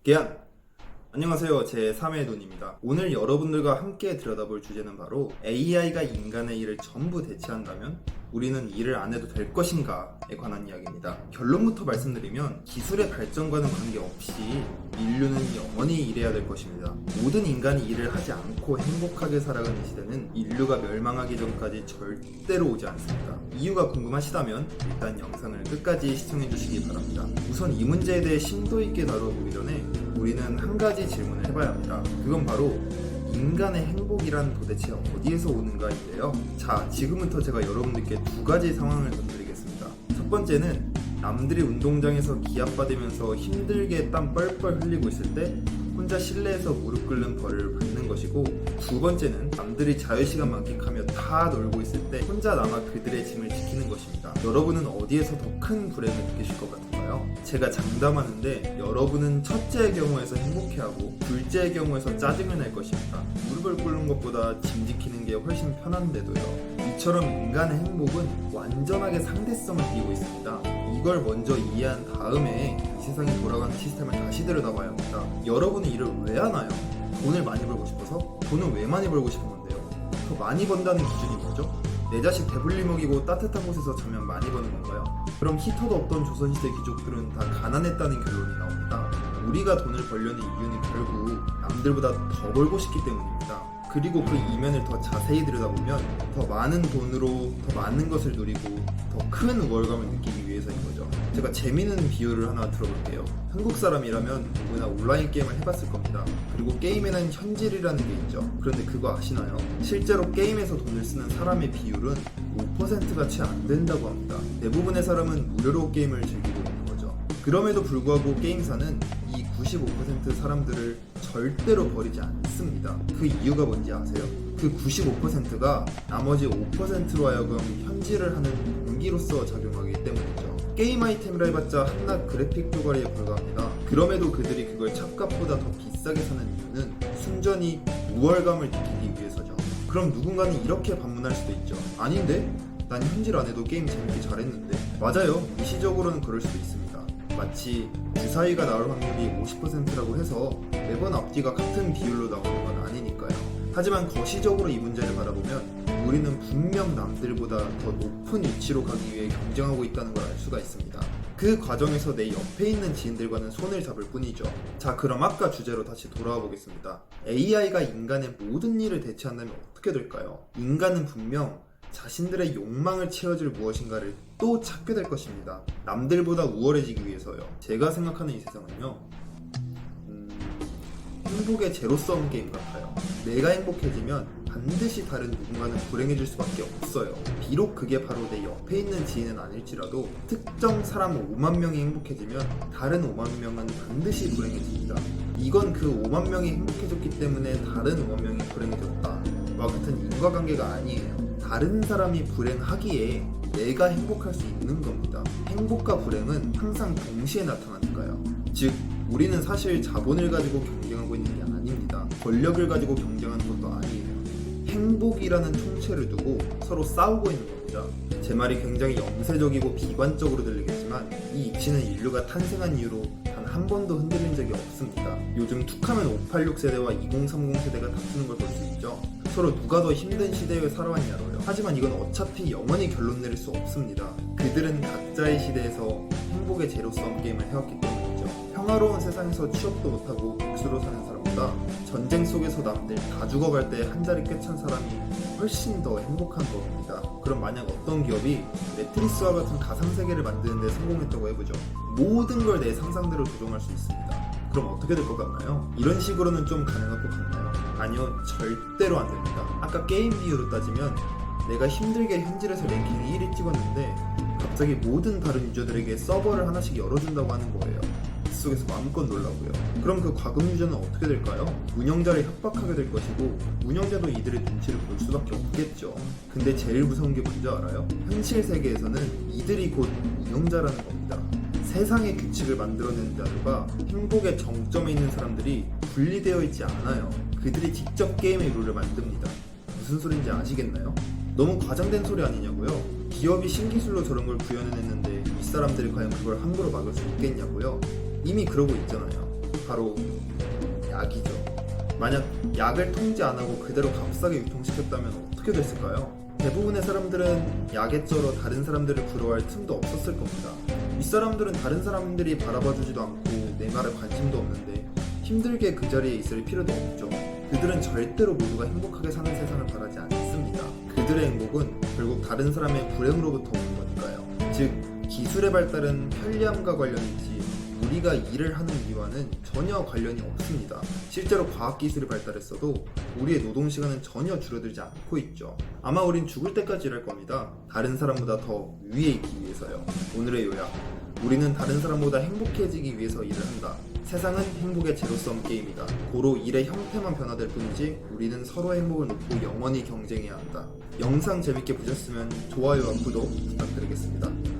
계안! 안녕하세요. 제 3의 돈입니다. 오늘 여러분들과 함께 들여다볼 주제는 바로 AI가 인간의 일을 전부 대체한다면 우리는 일을 안 해도 될 것인가에 관한 이야기입니다. 결론부터 말씀드리면 기술의 발전과는 관계없이 인류는 영원히 일해야 될 것입니다. 모든 인간이 일을 하지 않고 행복하게 살아가는 시대는 인류가 멸망하기 전까지 절대로 오지 않습니다. 이유가 궁금하시다면 일단 영상을 끝까지 시청해 주시기 바랍니다. 우선 이 문제에 대해 심도 있게 다뤄보기 전에 우리는 한 가지 질문을 해봐야 합니다. 그건 바로 인간의 행복이란 도대체 어디에서 오는가인데요. 자, 지금부터 제가 여러분들께 두 가지 상황을 던드리겠습니다. 첫 번째는 남들이 운동장에서 기합받으면서 힘들게 땀 뻘뻘 흘리고 있을 때 혼자 실내에서 무릎 꿇는 벌을 받는 것이고, 두 번째는 남들이 자유시간 만끽하며 다 놀고 있을 때 혼자 남아 그들의 짐을 지키는 것입니다. 여러분은 어디에서 더 큰 불행을 느끼실 것 같은가요? 제가 장담하는데 여러분은 첫째의 경우에서 행복해하고 둘째의 경우에서 짜증을 낼 것입니다. 무릎을 꿇는 것보다 짐 지키는 게 훨씬 편한데도요. 이처럼 인간의 행복은 완전하게 상대성을 띠고 있습니다. 이걸 먼저 이해한 다음에 이 세상이 돌아가는 시스템을 다시 들여다봐야 합니다. 여러분은 일을 왜 하나요? 돈을 많이 벌고 싶어서? 돈은 왜 많이 벌고 싶은 건데요? 더 많이 번다는 기준이 뭐죠? 내 자식 배불리 먹이고 따뜻한 곳에서 자면 많이 버는 건가요? 그럼 히터도 없던 조선시대 귀족들은 다 가난했다는 결론이 나옵니다. 우리가 돈을 벌려는 이유는 결국 남들보다 더 벌고 싶기 때문입니다. 그리고 그 이면을 더 자세히 들여다보면 더 많은 돈으로 더 많은 것을 누리고 더 큰 우월감을 느끼기 위해서인 거죠. 제가 재미있는 비유를 하나 들어볼게요. 한국 사람이라면 누구나 온라인 게임을 해봤을 겁니다. 그리고 게임에는 현질이라는 게 있죠. 그런데 그거 아시나요? 실제로 게임에서 돈을 쓰는 사람의 비율은 5%가 채 안 된다고 합니다. 대부분의 사람은 무료로 게임을 즐기고 있는 거죠. 그럼에도 불구하고 게임사는 이 95% 사람들을 절대로 버리지 않습니다. 그 이유가 뭔지 아세요? 그 95%가 나머지 5%로 하여금 현질을 하는 동기로서 작용하기 때문이죠. 게임 아이템이라 해봤자 한낱 그래픽 조각에 불과합니다. 그럼에도 그들이 그걸 찻값보다 더 비싸게 사는 이유는 순전히 우월감을 느끼기 위해서죠. 그럼 누군가는 이렇게 반문할 수도 있죠. 아닌데? 난 현질 안 해도 게임 재밌게 잘했는데. 맞아요. 일시적으로는 그럴 수도 있습니다. 마치 주사위가 나올 확률이 50%라고 해서 매번 앞뒤가 같은 비율로 나오는 건 아니니까요. 하지만 거시적으로 이 문제를 바라보면 우리는 분명 남들보다 더 높은 위치로 가기 위해 경쟁하고 있다는 걸 알 수가 있습니다. 그 과정에서 내 옆에 있는 지인들과는 손을 잡을 뿐이죠. 자, 그럼 아까 주제로 다시 돌아와 보겠습니다. AI가 인간의 모든 일을 대체한다면 어떻게 될까요? 인간은 분명 자신들의 욕망을 채워줄 무엇인가를 또 찾게 될 것입니다. 남들보다 우월해지기 위해서요. 제가 생각하는 이 세상은요, 행복의 제로섬 게임 같아요. 내가 행복해지면 반드시 다른 누군가는 불행해질 수밖에 없어요. 비록 그게 바로 내 옆에 있는 지인은 아닐지라도 특정 사람 5만 명이 행복해지면 다른 5만 명은 반드시 불행해집니다. 이건 그 5만 명이 행복해졌기 때문에 다른 5만 명이 불행해졌다 와 같은 인과관계가 아니에요. 다른 사람이 불행하기에 내가 행복할 수 있는 겁니다. 행복과 불행은 항상 동시에 나타나니까요. 즉, 우리는 사실 자본을 가지고 경쟁하고 있는 게 아닙니다. 권력을 가지고 경쟁하는 것도 아니에요. 행복이라는 총체를 두고 서로 싸우고 있는 겁니다. 제 말이 굉장히 염세적이고 비관적으로 들리겠지만 이 이치는 인류가 탄생한 이후로 단 한 번도 흔들린 적이 없습니다. 요즘 툭하면 586 세대와 2030 세대가 다투는 걸 볼 수 있죠. 서로 누가 더 힘든 시대에 살아왔냐로요. 하지만 이건 어차피 영원히 결론 내릴 수 없습니다. 그들은 각자의 시대에서 행복의 제로섬 게임을 해왔기 때문이죠. 평화로운 세상에서 취업도 못하고 백수로 사는 사람보다 전쟁 속에서 남들 다 죽어갈 때 한 자리 꿰찬 사람이 훨씬 더 행복한 겁니다. 그럼 만약 어떤 기업이 매트리스와 같은 가상세계를 만드는 데 성공했다고 해보죠. 모든 걸 내 상상대로 조종할 수 있습니다. 그럼 어떻게 될 것 같나요? 이런 식으로는 좀 가능할 것 같나요? 아니요, 절대로 안 됩니다. 아까 게임 비유로 따지면 내가 힘들게 현질에서 랭킹 1위 찍었는데 갑자기 모든 다른 유저들에게 서버를 하나씩 열어준다고 하는 거예요. 그 속에서 마음껏 놀라고요. 그럼 그 과금 유저는 어떻게 될까요? 운영자를 협박하게 될 것이고 운영자도 이들의 눈치를 볼 수밖에 없겠죠. 근데 제일 무서운 게 뭔지 알아요? 현실 세계에서는 이들이 곧 운영자라는 겁니다. 세상의 규칙을 만들어내는 자들과 행복의 정점에 있는 사람들이 분리되어 있지 않아요. 그들이 직접 게임의 룰을 만듭니다. 무슨 소린지 아시겠나요? 너무 과장된 소리 아니냐고요? 기업이 신기술로 저런 걸 구현해냈는데 이 사람들이 과연 그걸 함부로 막을 수 있겠냐고요? 이미 그러고 있잖아요. 바로 약이죠. 만약 약을 통제 안 하고 그대로 값싸게 유통시켰다면 어떻게 됐을까요? 대부분의 사람들은 약에 쩔어 다른 사람들을 부러워할 틈도 없었을 겁니다. 윗사람들은 다른 사람들이 바라봐주지도 않고 내 말에 관심도 없는데 힘들게 그 자리에 있을 필요도 없죠. 그들은 절대로 모두가 행복하게 사는 세상을 바라지 않습니다. 그들의 행복은 결국 다른 사람의 불행으로부터 오는 거니까요. 즉, 기술의 발달은 편리함과 관련이 있지 우리가 일을 하는 이와는 전혀 관련이 없습니다. 실제로 과학기술이 발달했어도 우리의 노동시간은 전혀 줄어들지 않고 있죠. 아마 우린 죽을 때까지 일할 겁니다. 다른 사람보다 더 위에 있기 위해서요. 오늘의 요약, 우리는 다른 사람보다 행복해지기 위해서 일을 한다. 세상은 행복의 제로섬 게임이다. 고로 일의 형태만 변화될 뿐이지 우리는 서로의 행복을 놓고 영원히 경쟁해야 한다. 영상 재밌게 보셨으면 좋아요와 구독 부탁드리겠습니다.